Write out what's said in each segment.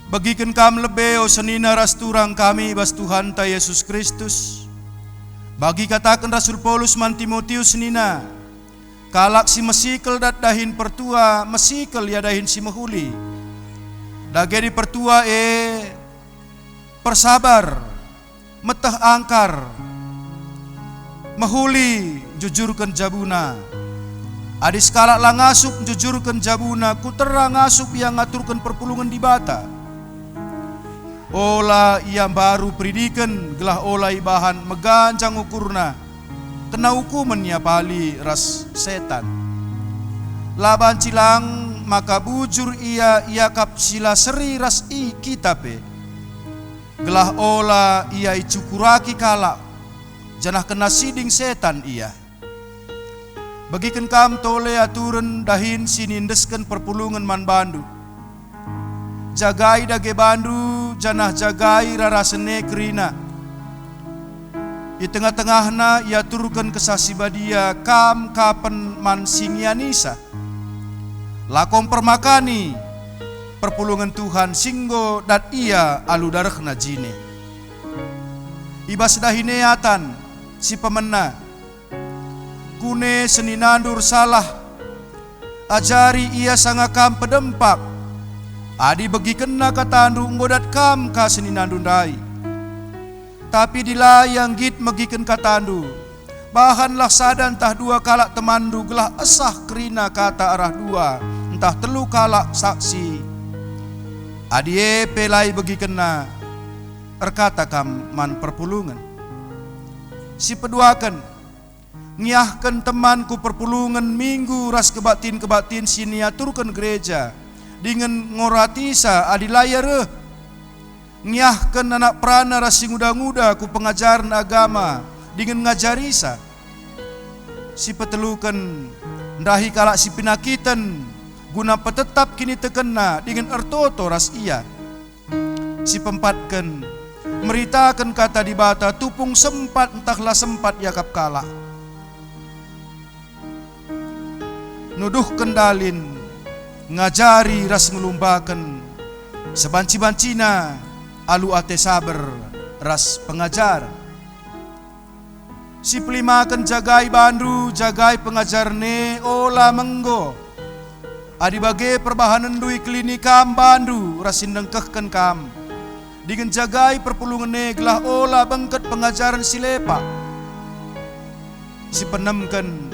Bagikan kam lebeo senina ras turang kami bas Tuhan ta Yesus Kristus. Bagi katakan Rasul Paulus man Timotius nina, kalak si mesikel dat dahin pertua, mesikel ya dahin si mahuli. Dagedi pertua persabar, metah angkar, mahuli jujurkan jabuna. Adis kalak langasup jujurkan jabuna, kuterang ngasup yang ngaturkan perpulungan di bata. Ola yang baru peridikan gelah ola ibahan megancang ukurna, kena hukuman ya pali ras setan. Laban cilang maka bujur ia kap sila seri ras i kitape. Gelah ola ia icukuraki kalak, janah kena siding setan ia. Bagikan kam tole aturan dahin sinindeskan perpulungan man bandu. Jagai dage bandu, janah jagai rarasene kerina. Di tengah-tengahna ia turkan kesasibadia kam kapan man singyanisa. Lakom permakani perpulungan Tuhan singgo dat ia alu darahna jine. Ibas dahineatan si pemena. Kune seninandur salah, ajari ia sangakam pedempak. Adi bagi kena katandu ngodat kam ka seninandu dai. Tapi dilayang git megiken katandu, bahanlah sadan tah dua kalak temandu gelah esah kerina kata arah dua, entah telu kalak saksi. Adi pelai bagi kena, erkata kam man perpulungan. Si peduakan, ngiahkan temanku perpulungan minggu ras kebatin sini aturkan gereja dengan ngoratisa adilayar ngiahkan anak prana rasi nguda-nguda ku pengajaran agama dengan ngajarisa. Si petelukan ndahi kalak si pinakitan guna petetap kini tekena dengan ertoto ras iya. Si pempatkan meritakan kata di bata tupung sempat entahlah sempat yakap kalak. Nuduh kendalin ngajari ras ngelumbakan sebanci-bancina alu ate sabar ras pengajar. Si pelimakan jagai bandu jagai pengajarne ola menggo. Adi bage perbahanan dui klinikam bandu rasin dengkehkan kam. Dengan jagai perpulungan gelah ola bengket pengajaran silepa. Si penemkan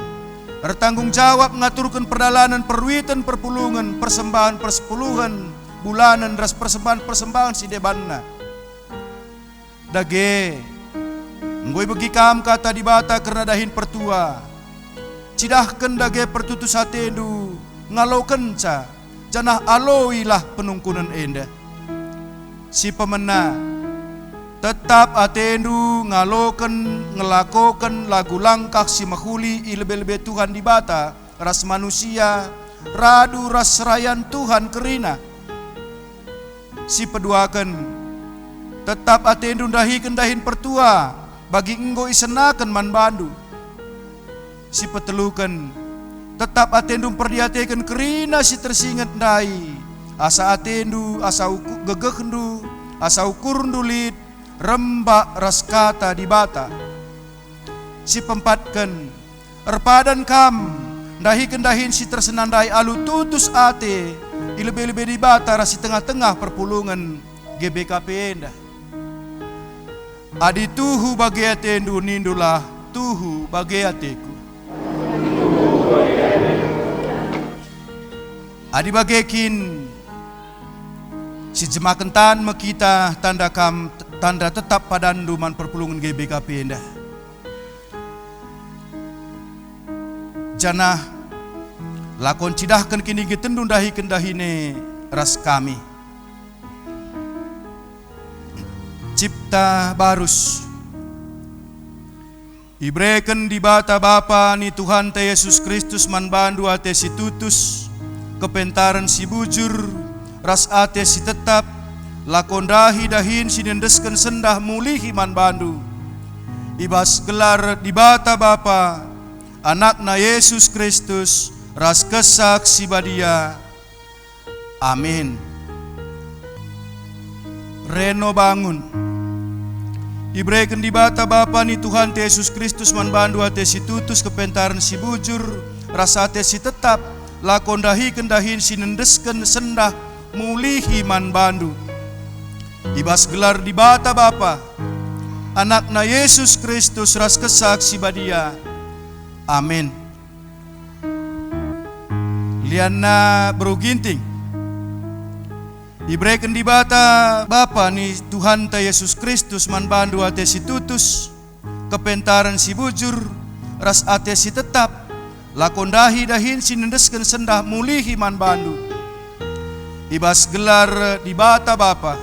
bertanggung jawab ngaturkan perdalanan perwitan perpulungan persembahan persepuluhan bulanan ras persembahan si debanna. Dage ngoi bagi kam kata di bata karena dahin pertua. Cidahkan dage pertutus atendu ngalau kenca janah aloilah penungkunan enda. Si pemena tetap atendu ngaloken ngelakoken lagu langkah si mahuli ilebe-lebe Tuhan di bata ras manusia radu ras rayan Tuhan kerina. Si peduakan tetap atendu dahin pertua bagi enggo isenakan man bandu. Si petelukan tetap atendu perdiatekan kerina si tersingat dai asa atendu asa gegehdu asa ukur dulit rembak ras kata di bata. Si pempatkan erpadan kam dahi kendahin si tersenandai alu tutus ate ilebe-lebe di bata rasi tengah-tengah perpulungan GBKP endah. Adi tuhu bagi atendu nindulah tuhu bagi ateku. Adi bagekin si jemakentan mekita tanda kam tanda tetap padandu man perpulungan GBKP endah. Janah lakon cidahkan kini getendun dahi kendahine ras kami. Cipta barus ibreken di bata Bapa ni Tuhan te Yesus Kristus man bandu ate si tutus kepentaran si bujur ras ate si tetap lakon dahin sinendesken sendah mulihi man bandu ibas gelar di bata Bapa anakna Yesus Kristus ras kesak si badia. Amin. Reno bangun. Ibreken di bata Bapa ni Tuhan Yesus Kristus manbandu ate si tutus kepentaran si bujur rasa ate si tetap lakon dahi kendahin si nendesken sendah mulihi manbandu. Ibas gelar di bata Bapa anakna Yesus Kristus ras kesaksi badia. Amin. Liana beruginting. Ibreken di bata Bapa ni Tuhan ta Yesus Kristus manbandu ate si tutus kepentaran si bujur ras ate si tetap lakon dahi dahin si nendesken sendah mulihi manbandu. Ibas gelar di bata Bapa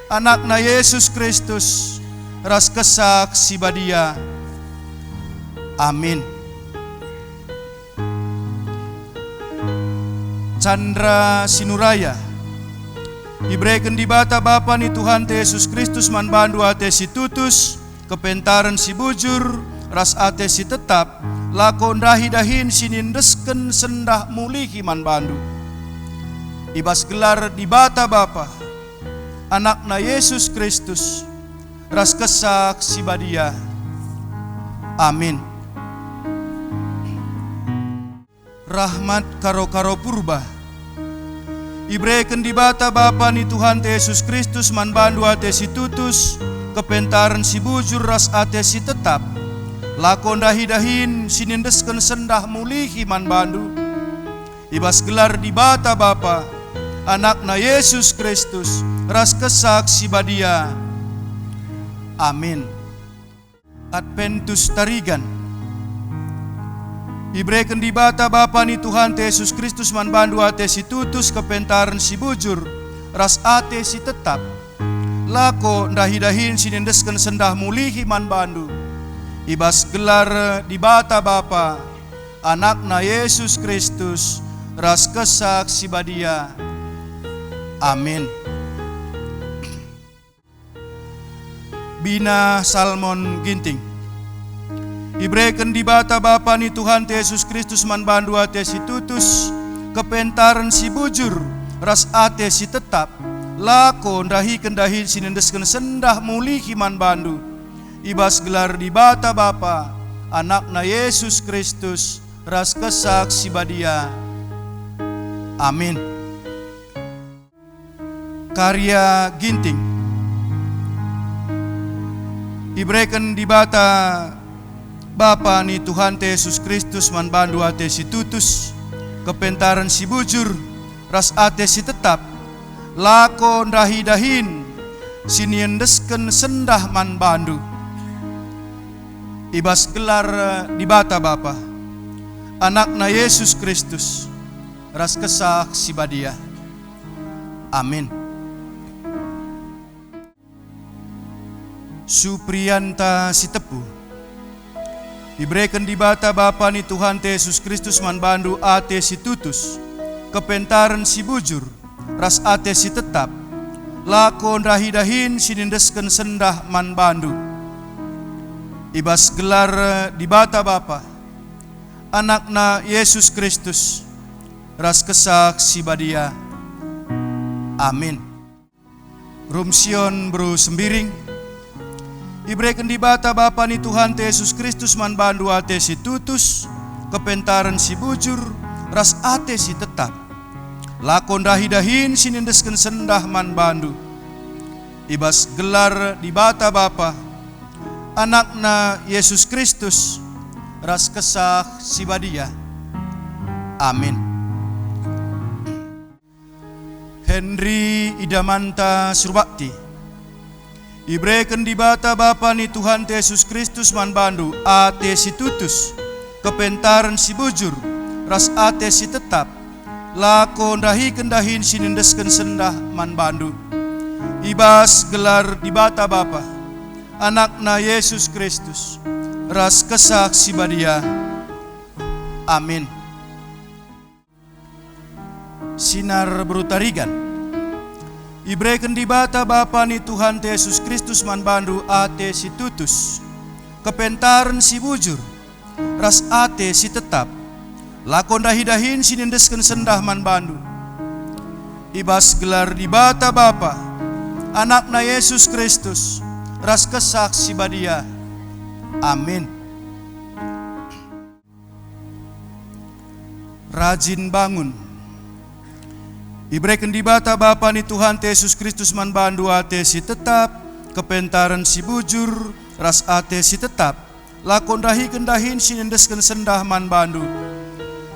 anakna Yesus Kristus ras kesak si badia. Amin. Chandra Sinuraya. Ibreken di bata Bapa ni Tuhan Yesus Kristus manbandu ate si tutus kepentaran si bujur ras ate si tetap lakon dahi dahin si nindesken sendah mulihi manbandu. Ibas gelar di bata Bapa anakna Yesus Kristus ras kesak si badia. Amin. Rahmat karo purba. Ibreken di bata Bapa ni Tuhan Yesus Kristus manbandu ate si tutus kepentaran si bujur ras ate si tetap lakon dahi dahin si nindesken sendah mulihi manbandu. Ibas gelar di bata Bapa anakna Yesus Kristus ras kesak si badia. Amin. Adventus Tarigan. Ibreken di bata Bapa ni Tuhan Yesus Kristus manbandu ate si tutus kepentaran si bujur ras ate si tetap lako dahi dahin si nindesken sendah mulihi manbandu. Ibas gelar di bata Bapa anakna Yesus Kristus ras kesak si badia. Amin. Bina Salmon Ginting. Ibreken di bata Bapa ni Tuhan Yesus Kristus manbandu ate si tutus kepentaran si bujur ras ate si tetap lako dahi kendahin si nendesken sendah mulihi manbandu. Ibas gelar di bata Bapa anakna Yesus Kristus ras kesak si badia. Amin. Karya Ginting. Ibreken di bata Bapa ni Tuhan Yesus Kristus manbandu ate si tutus kepentaran si bujur ras ate si tetap lako dahi dahin si nindesken sendah manbandu. Ibas gelar di bata Bapa anakna Yesus Kristus ras kesak si badia. Amin. Supriyanta Sitepu. Ibreken di bata Bapa ni Tuhan Yesus Kristus manbandu ate si tutus kepentaran si bujur ras ate si tetap lakon dahi dahin si nindesken sendah manbandu. Ibas gelar di bata Bapa anakna Yesus Kristus ras kesak si badia. Amin. Rumsion Bro Sembiring. Ibreken di bata Bapa ni Tuhan Yesus Kristus manbandu ate si tutus kepentaran si bujur ras ate si tetap lakon dahi dahin si nindesken sendah manbandu. Ibas gelar di bata Bapa anakna Yesus Kristus ras kesak si badia. Amin. Henry Idamanta Surbakti. Ibreken di bata Bapa ni Tuhan Yesus Kristus manbandu ate si tutus kepentaran si bujur ras ate si tetap lakon dahi kendahin si nindesken sendah manbandu. Ibas gelar di bata Bapa anakna Yesus Kristus ras kesak si badia. Amin. Sinar Brutarigan. Ibreken di bata Bapa ni Tuhan Yesus Kristus manbandu ate si tutus kepentaran si bujur ras ate si tetap lakon dahi dahin si nindesken sendah manbandu. Ibas gelar di bata Bapa anakna Yesus Kristus, ras kesaksi badia. Amin. Rajin bangun. Ibreken di bata Bapa ni Tuhan Yesus Kristus man bandu ate si tetap, kepentaran si bujur, ras ate si tetap, lakon rahi kendahin si nendesken sendah man bandu.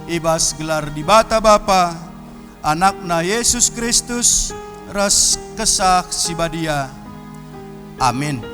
Ibas gelar di bata Bapa, anakna Yesus Kristus, ras kesak si badia. Amin.